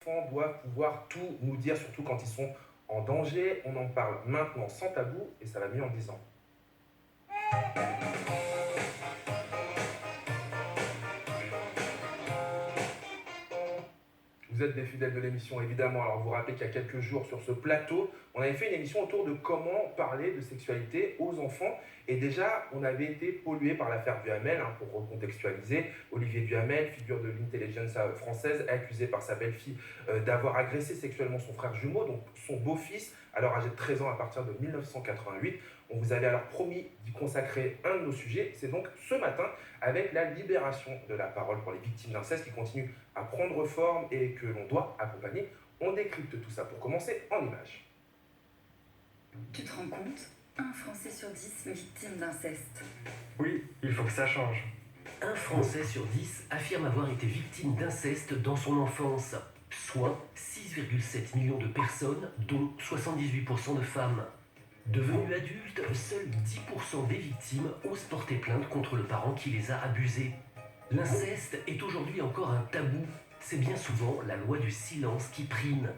enfants doivent pouvoir tout nous dire, surtout quand ils sont en danger. On en parle maintenant sans tabou et ça va mieux en 10 ans. Vous êtes des fidèles de l'émission, évidemment. Alors, vous rappelez qu'il y a quelques jours, sur ce plateau, on avait fait une émission autour de comment parler de sexualité aux enfants. Et déjà, on avait été pollué par l'affaire Duhamel, hein, pour recontextualiser. Olivier Duhamel, figure de l'intelligence française, accusé par sa belle-fille d'avoir agressé sexuellement son frère jumeau, donc son beau-fils, alors âgé de 13 ans à partir de 1988. On vous avait alors promis d'y consacrer un de nos sujets. C'est donc ce matin, avec la libération de la parole pour les victimes d'inceste qui continue à prendre forme et que l'on doit accompagner. On décrypte tout ça pour commencer en images. Tu te rends compte ? Un Français sur 10 victime d'inceste. Oui, il faut que ça change. Un Français sur 10 affirme avoir été victime d'inceste dans son enfance, soit 6,7 millions de personnes, dont 78% de femmes. Devenus adultes, seuls 10% des victimes osent porter plainte contre le parent qui les a abusés. L'inceste est aujourd'hui encore un tabou. C'est bien souvent la loi du silence qui prime.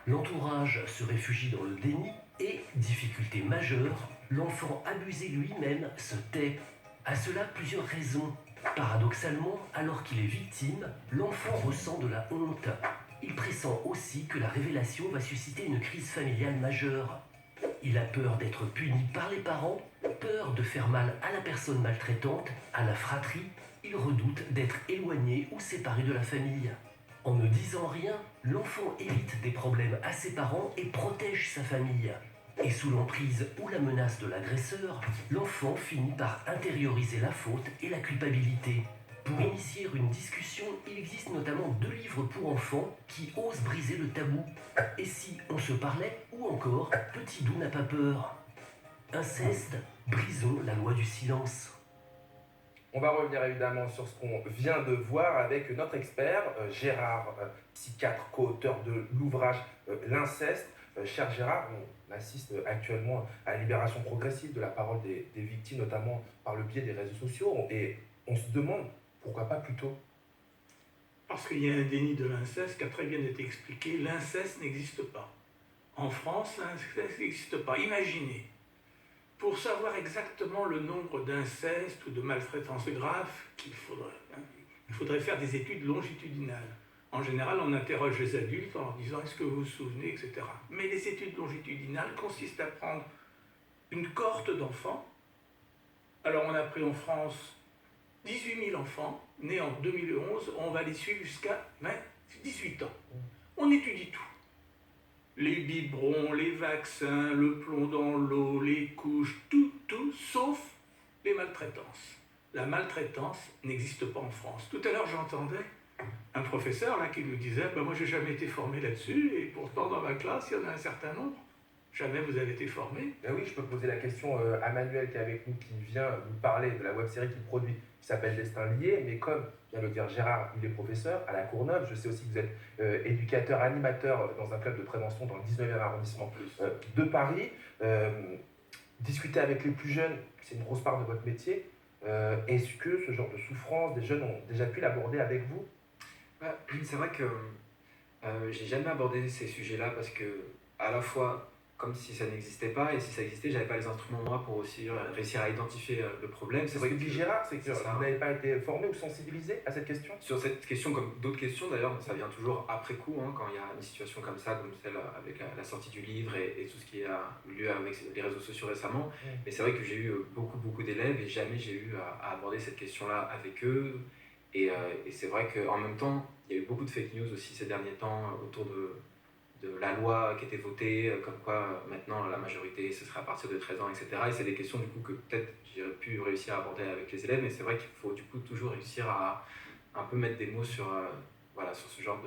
L'entourage se réfugie dans le déni et, difficulté majeure, l'enfant abusé lui-même se tait. À cela, plusieurs raisons. Paradoxalement, alors qu'il est victime, l'enfant ressent de la honte. Il pressent aussi que la révélation va susciter une crise familiale majeure. Il a peur d'être puni par les parents, peur de faire mal à la personne maltraitante, à la fratrie. Il redoute d'être éloigné ou séparé de la famille. En ne disant rien, l'enfant évite des problèmes à ses parents et protège sa famille. Et sous l'emprise ou la menace de l'agresseur, l'enfant finit par intérioriser la faute et la culpabilité. Pour initier une discussion, il existe notamment 2 livres pour enfants qui osent briser le tabou. Et si on se parlait, ou encore Petit Doux n'a pas peur. Inceste, brisons la loi du silence. On va revenir évidemment sur ce qu'on vient de voir avec notre expert, Gérard, psychiatre, co-auteur de l'ouvrage L'inceste. Cher Gérard, on assiste actuellement à la libération progressive de la parole des victimes, notamment par le biais des réseaux sociaux, et on se demande pourquoi pas plus tôt. Parce qu'il y a un déni de l'inceste qui a très bien été expliqué. L'inceste n'existe pas. En France, l'inceste n'existe pas. Imaginez, pour savoir exactement le nombre d'incestes ou de maltraitances graves il faudrait faire des études longitudinales. En général, on interroge les adultes en leur disant « est-ce que vous vous souvenez ?» etc. Mais les études longitudinales consistent à prendre une cohorte d'enfants. Alors on a pris en France 18 000 enfants, nés en 2011, on va les suivre jusqu'à 18 ans. On étudie tout. Les biberons, les vaccins, le plomb dans l'eau, les couches, tout, sauf les maltraitances. La maltraitance n'existe pas en France. Tout à l'heure, j'entendais un professeur là, qui nous disait « moi, j'ai jamais été formé là-dessus, et pourtant, dans ma classe, il y en a un certain nombre. Jamais vous avez été formé. » Ben oui, je peux poser la question à Manuel qui est avec nous, qui vient nous parler de la web-série qu'il produit, qui s'appelle Destin lié, mais comme vient de le dire Gérard, il est professeur à la Courneuve. Je sais aussi que vous êtes éducateur, animateur dans un club de prévention dans le 19e arrondissement de Paris. Discuter avec les plus jeunes, c'est une grosse part de votre métier. Est-ce que ce genre de souffrance, des jeunes ont déjà pu l'aborder avec vous? C'est vrai que j'ai jamais abordé ces sujets-là parce que, à la fois, comme si ça n'existait pas, et si ça existait, j'avais pas les instruments moi pour aussi réussir à identifier le problème. C'est ce que dit Gérard, c'est que C'est ça. vous n'avez pas été formé ou sensibilisé à cette question? Sur cette question, comme d'autres questions d'ailleurs, ça vient toujours après coup, hein, quand il y a une situation comme ça, comme celle avec la sortie du livre et tout ce qui a eu lieu avec les réseaux sociaux récemment. Mais c'est vrai que j'ai eu beaucoup d'élèves et jamais j'ai eu à aborder cette question-là avec eux. Et c'est vrai qu'en même temps, il y a eu beaucoup de fake news aussi ces derniers temps autour de la loi qui était votée, comme quoi maintenant la majorité ce serait à partir de 13 ans, etc. Et c'est des questions du coup que peut-être j'ai pu réussir à aborder avec les élèves, mais c'est vrai qu'il faut du coup toujours réussir à un peu mettre des mots sur ce genre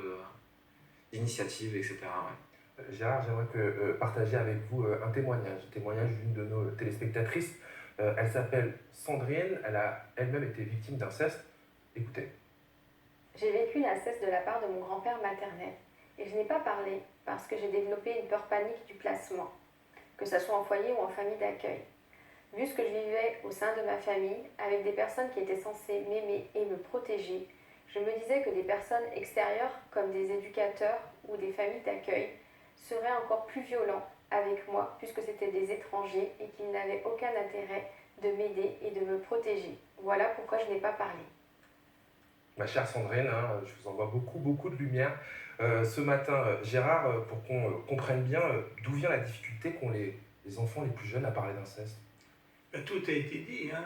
d'initiative, etc. Ouais. Gérard, j'aimerais partager avec vous un témoignage d'une de nos téléspectatrices. Elle s'appelle Sandrine, elle a elle-même été victime d'inceste. Écoutez. J'ai vécu l'inceste de la part de mon grand-père maternel. Et je n'ai pas parlé parce que j'ai développé une peur panique du placement, que ce soit en foyer ou en famille d'accueil. Vu ce que je vivais au sein de ma famille, avec des personnes qui étaient censées m'aimer et me protéger, je me disais que des personnes extérieures, comme des éducateurs ou des familles d'accueil seraient encore plus violents avec moi puisque c'était des étrangers et qu'ils n'avaient aucun intérêt de m'aider et de me protéger. Voilà pourquoi je n'ai pas parlé. Ma chère Sandrine, hein, je vous envoie beaucoup, beaucoup de lumière. Ce matin, Gérard, pour qu'on comprenne bien d'où vient la difficulté qu'ont les enfants les plus jeunes à parler d'inceste. Ben, tout a été dit, hein.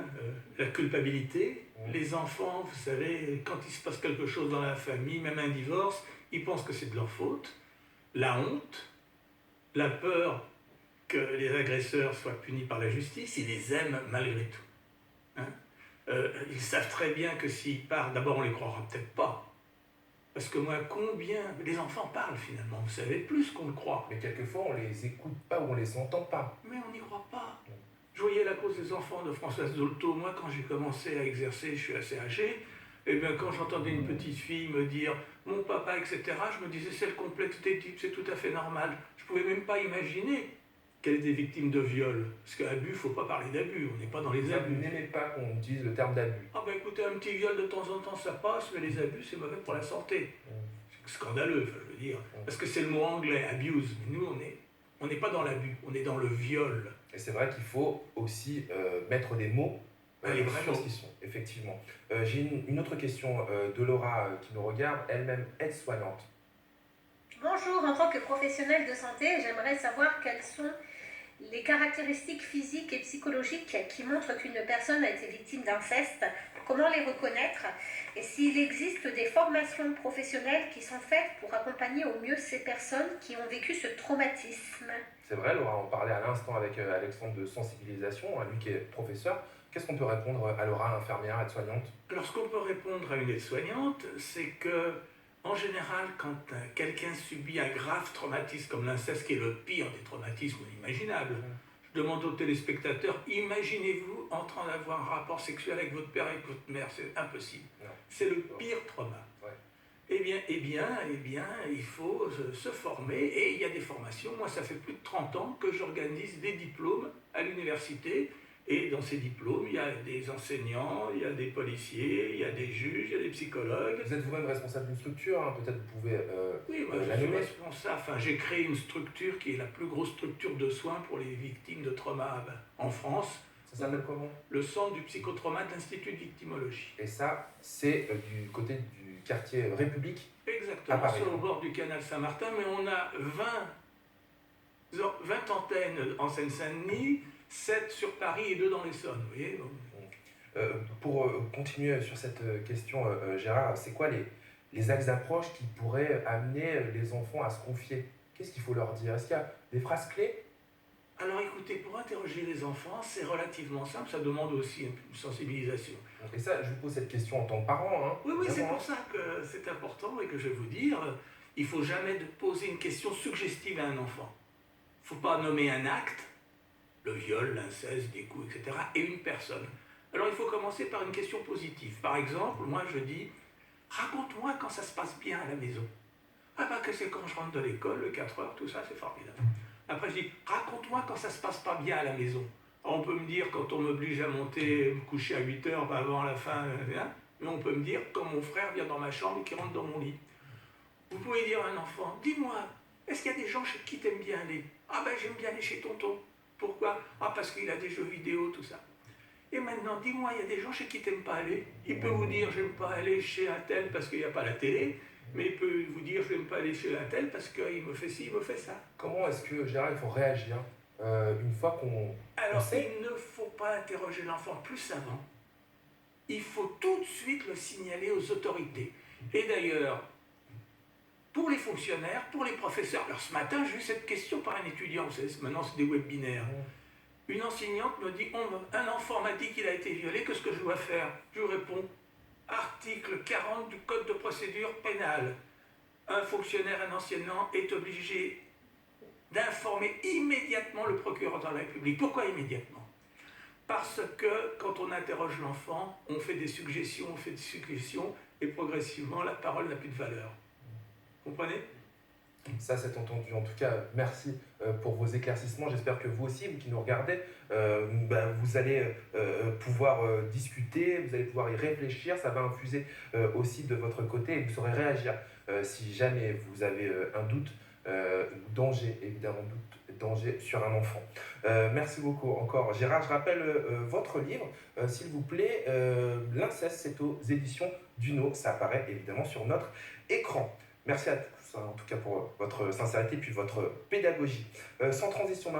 La culpabilité. Mmh. Les enfants, vous savez, quand il se passe quelque chose dans la famille, même un divorce, ils pensent que c'est de leur faute. La honte, la peur que les agresseurs soient punis par la justice, ils les aiment malgré tout. Hein. Ils savent très bien que s'ils parlent, d'abord on les croira peut-être pas. Parce que moi, combien les enfants parlent finalement, vous savez, plus qu'on le croit. Mais quelquefois, on les écoute pas ou on les entend pas. Mais on n'y croit pas. Je voyais la cause des enfants de Françoise Dolto. Moi, quand j'ai commencé à exercer, je suis assez âgé, et bien quand j'entendais une petite fille me dire « mon papa », etc., je me disais « c'est le complexe d'Édipe, c'est tout à fait normal ». Je ne pouvais même pas imaginer qu'elle était victime de viol. Parce qu'abus, il ne faut pas parler d'abus, on n'est pas dans les Vous abus. n'aimez pas qu'on utilise le terme d'abus. Ah ben écoutez, un petit viol de temps en temps, ça passe, mais les abus, c'est mauvais pour la santé. C'est scandaleux, enfin, je veux dire. Parce que c'est le mot anglais, abuse. Mais nous, on n'est pas dans l'abus, on est dans le viol. Et c'est vrai qu'il faut aussi mettre des mots Les vrais sur ce mots. qu'ils sont, effectivement. J'ai une autre question de Laura qui nous regarde, elle-même aide-soignante. Bonjour, en tant que professionnelle de santé, j'aimerais savoir quelles sont les caractéristiques physiques et psychologiques qui montrent qu'une personne a été victime d'inceste, comment les reconnaître et s'il existe des formations professionnelles qui sont faites pour accompagner au mieux ces personnes qui ont vécu ce traumatisme. C'est vrai, Laura, on parlait à l'instant avec Alexandre de sensibilisation, hein, lui qui est professeur. Qu'est-ce qu'on peut répondre à Laura, infirmière, aide-soignante? Alors, ce qu'on peut répondre à une aide-soignante, c'est que, en général, quand quelqu'un subit un grave traumatisme comme l'inceste, qui est le pire des traumatismes imaginables, je demande aux téléspectateurs, imaginez-vous en train d'avoir un rapport sexuel avec votre père et avec votre mère, c'est impossible. Non. C'est le pire trauma. Ouais. Eh bien, il faut se former et il y a des formations. Moi, ça fait plus de 30 ans que j'organise des diplômes à l'université. Et dans ces diplômes, il y a des enseignants, il y a des policiers, il y a des juges, il y a des psychologues. Vous êtes vous-même responsable d'une structure, hein, peut-être vous pouvez Oui, moi la je suis nommer. responsable. Enfin, j'ai créé une structure qui est la plus grosse structure de soins pour les victimes de trauma en France, Ça s'appelle comment? le centre du psychotrauma de l'Institut de victimologie. Et ça, c'est du côté du quartier République. À Exactement, Paris. sur le bord du canal Saint-Martin, mais on a 20 antennes en Seine-Saint-Denis, 7 sur Paris et 2 dans l'Essonne, vous voyez donc. Pour continuer sur cette question, Gérard, c'est quoi les axes d'approche qui pourraient amener les enfants à se confier? Qu'est-ce qu'il faut leur dire? Est-ce qu'il y a des phrases clés? Alors écoutez, pour interroger les enfants, c'est relativement simple, ça demande aussi une sensibilisation. Et ça, je vous pose cette question en tant que parent. Hein, Oui, c'est évidemment. pour ça que c'est important et que je vais vous dire, il ne faut jamais poser une question suggestive à un enfant. Il ne faut pas nommer un acte, le viol, l'inceste, des coups, etc., et une personne. Alors il faut commencer par une question positive. Par exemple, moi je dis, raconte-moi quand ça se passe bien à la maison. Ah ben que c'est quand je rentre de l'école, le 4 heures, tout ça, c'est formidable. Après je dis, raconte-moi quand ça se passe pas bien à la maison. Alors, on peut me dire quand on m'oblige à monter, me coucher à 8 heures, avant la fin, hein, mais on peut me dire quand mon frère vient dans ma chambre et qu'il rentre dans mon lit. Vous pouvez dire à un enfant, dis-moi, est-ce qu'il y a des gens chez qui t'aimes bien aller? Ah ben j'aime bien aller chez tonton. Pourquoi? Ah parce qu'il a des jeux vidéo, tout ça. Et maintenant, dis-moi, il y a des gens chez qui t'aimes pas aller? Il peut vous dire, j'aime pas aller chez un tel parce qu'il n'y a pas la télé, mais il peut vous dire, j'aime pas aller chez un tel parce qu'il me fait ci, il me fait ça. Comment est-ce que, Gérard, il faut réagir une fois qu'on Alors, sait? il ne faut pas interroger l'enfant plus avant. Il faut tout de suite le signaler aux autorités. Et d'ailleurs, pour les fonctionnaires, pour les professeurs, alors ce matin, j'ai eu cette question par un étudiant, vous savez, maintenant c'est des webinaires. Une enseignante me dit, un enfant m'a dit qu'il a été violé, qu'est-ce que je dois faire? Je lui réponds, article 40 du Code de procédure pénale. Un fonctionnaire, un enseignant est obligé d'informer immédiatement le procureur de la République. Pourquoi immédiatement? Parce que quand on interroge l'enfant, on fait des suggestions, et progressivement la parole n'a plus de valeur. Comprenez? Ça, c'est entendu. En tout cas, merci pour vos éclaircissements. J'espère que vous aussi, vous qui nous regardez, vous allez pouvoir discuter, vous allez pouvoir y réfléchir. Ça va infuser aussi de votre côté et vous saurez réagir si jamais vous avez un doute, danger, évidemment, danger sur un enfant. Merci beaucoup encore. Gérard, je rappelle votre livre, s'il vous plaît. L'inceste, c'est aux éditions Duno. Ça apparaît évidemment sur notre écran. Merci à tous, hein, en tout cas pour votre sincérité et puis votre pédagogie. Sans transition maintenant.